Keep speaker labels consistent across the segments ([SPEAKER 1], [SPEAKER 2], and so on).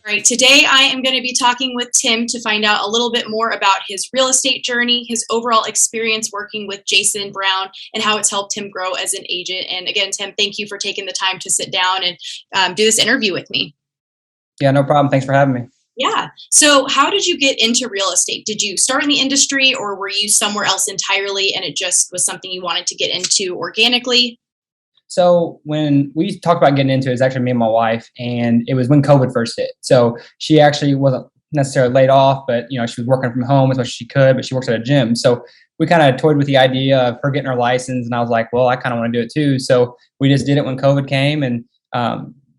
[SPEAKER 1] Right. Today, I am going to be talking with Tim to find out a little bit more about his real estate journey, his overall experience working with Jason Brown, and how it's helped him grow as an agent. And again, Tim, thank you for taking the time to sit down and do this interview with me.
[SPEAKER 2] Yeah, no problem. Thanks for having me.
[SPEAKER 1] Yeah. So, how did you get into real estate? Did you start in the industry or were you somewhere else entirely and it just was something you wanted to get into organically?
[SPEAKER 2] So when we talked about getting into it, it's actually me and my wife, and it was when COVID first hit. So she actually wasn't necessarily laid off, but she was working from home as much as she could, but she works at a gym. So we kind of toyed with the idea of her getting her license, and I was like, well, I kind of want to do it too. So we just did it when COVID came, and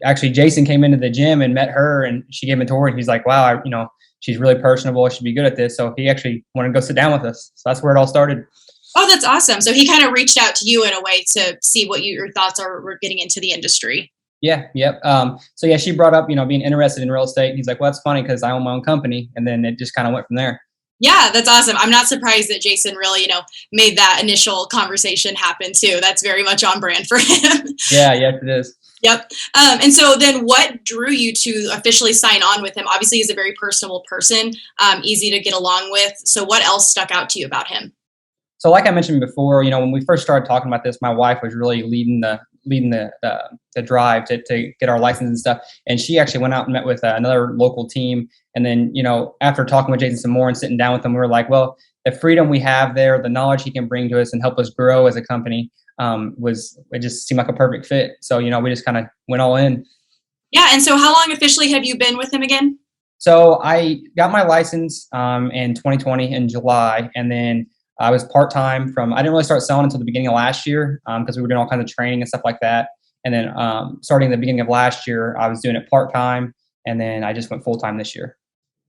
[SPEAKER 2] actually Jason came into the gym and met her, and she gave him a tour, and he's like, wow, she's really personable. She'd be good at this. So he actually wanted to go sit down with us. So that's where it all started.
[SPEAKER 1] Oh, that's awesome. So he kind of reached out to you in a way to see what your thoughts are were getting into the industry.
[SPEAKER 2] Yeah, yep. So yeah, she brought up, being interested in real estate. And he's like, well, that's funny because I own my own company. And then it just kind of went from there.
[SPEAKER 1] Yeah, that's awesome. I'm not surprised that Jason really, made that initial conversation happen too. That's very much on brand for him.
[SPEAKER 2] Yeah, yes, it is.
[SPEAKER 1] Yep. And so then what drew you to officially sign on with him? Obviously, he's a very personable person, easy to get along with. So what else stuck out to you about him?
[SPEAKER 2] So like I mentioned before, when we first started talking about this, my wife was really leading the drive to get our license and stuff. And she actually went out and met with another local team. And then, after talking with Jason some more and sitting down with him, we were like, well, the freedom we have there, the knowledge he can bring to us and help us grow as a company, it just seemed like a perfect fit. So, we just kind of went all in.
[SPEAKER 1] Yeah. And so how long officially have you been with him again?
[SPEAKER 2] So I got my license in 2020 in July. And then I was part-time I didn't really start selling until the beginning of last year because we were doing all kinds of training and stuff like that. And then starting the beginning of last year, I was doing it part-time. And then I just went full-time this year.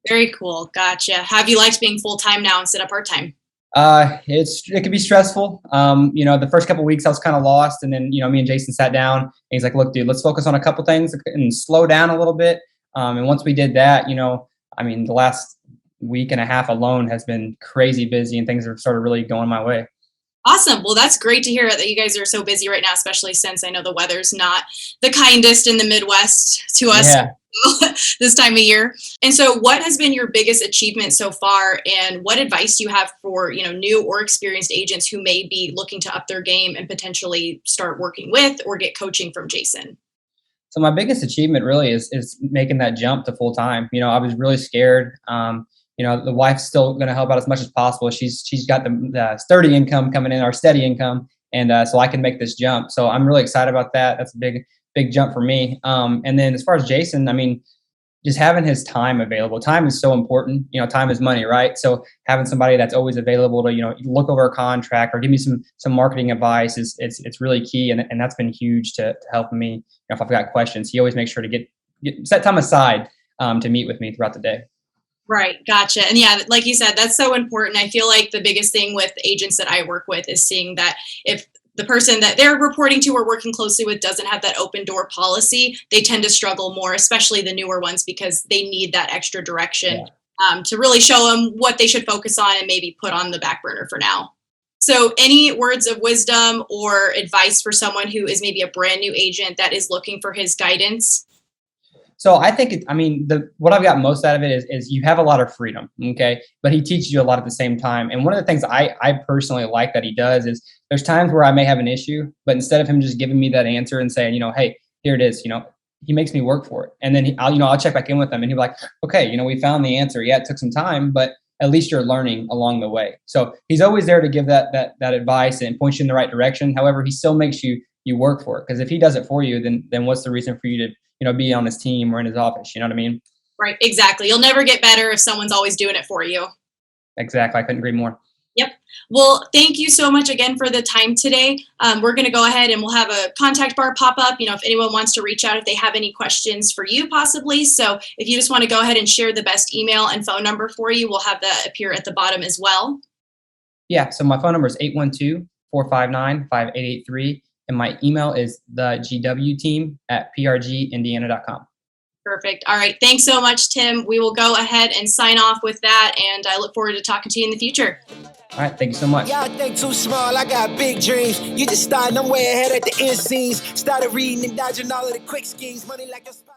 [SPEAKER 1] Very cool. Gotcha. Have you liked being full-time now instead of part-time?
[SPEAKER 2] It can be stressful. The first couple of weeks I was kind of lost. And then, me and Jason sat down and he's like, look, dude, let's focus on a couple things and slow down a little bit. And once we did that, the last week and a half alone has been crazy busy and things have started really going my way.
[SPEAKER 1] Awesome. Well, that's great to hear that you guys are so busy right now, especially since I know the weather's not the kindest in the Midwest to us.
[SPEAKER 2] Yeah.
[SPEAKER 1] This time of year. And so what has been your biggest achievement so far and what advice do you have for, new or experienced agents who may be looking to up their game and potentially start working with or get coaching from Jason?
[SPEAKER 2] So my biggest achievement really is making that jump to full time. I was really scared. The wife's still going to help out as much as possible. She's got the sturdy income coming in, our steady income, and so I can make this jump. So I'm really excited about that. That's a big jump for me. And then as far as Jason, just having his time available. Time is so important. Time is money, right? So having somebody that's always available to look over a contract or give me some marketing advice it's really key, and that's been huge to help me. If I've got questions, he always makes sure to get set time aside to meet with me throughout the day.
[SPEAKER 1] Right. Gotcha. And yeah, like you said, that's so important. I feel like the biggest thing with agents that I work with is seeing that if the person that they're reporting to or working closely with doesn't have that open door policy, they tend to struggle more, especially the newer ones, because they need that extra direction to really show them what they should focus on and maybe put on the back burner for now. So any words of wisdom or advice for someone who is maybe a brand new agent that is looking for his guidance?
[SPEAKER 2] So I think, what I've got most out of it is you have a lot of freedom, okay? But he teaches you a lot at the same time. And one of the things I personally like that he does is there's times where I may have an issue, but instead of him just giving me that answer and saying, hey, here it is, he makes me work for it. And then I'll check back in with him and he'll be like, okay, we found the answer. Yeah, it took some time, but at least you're learning along the way. So he's always there to give that advice and point you in the right direction. However, he still makes you work for it. Because if he does it for you, then what's the reason for you to be on his team or in his office? You know what I mean?
[SPEAKER 1] Right. Exactly. You'll never get better if someone's always doing it for you.
[SPEAKER 2] Exactly. I couldn't agree more.
[SPEAKER 1] Yep. Well, thank you so much again for the time today. We're going to go ahead and we'll have a contact bar pop up, if anyone wants to reach out, if they have any questions for you possibly. So if you just want to go ahead and share the best email and phone number for you, we'll have that appear at the bottom as well.
[SPEAKER 2] Yeah. So my phone number is 812-459-5883. And my email is thegwteam@prgindiana.com.
[SPEAKER 1] Perfect. All right. Thanks so much, Tim. We will go ahead and sign off with that. And I look forward to talking to you in the future.
[SPEAKER 2] All right. Thank you so much.
[SPEAKER 3] Y'all think too small. I got big dreams. You just starting, I'm way ahead at the end scenes. Started reading and dodging all of the quick schemes. Money like a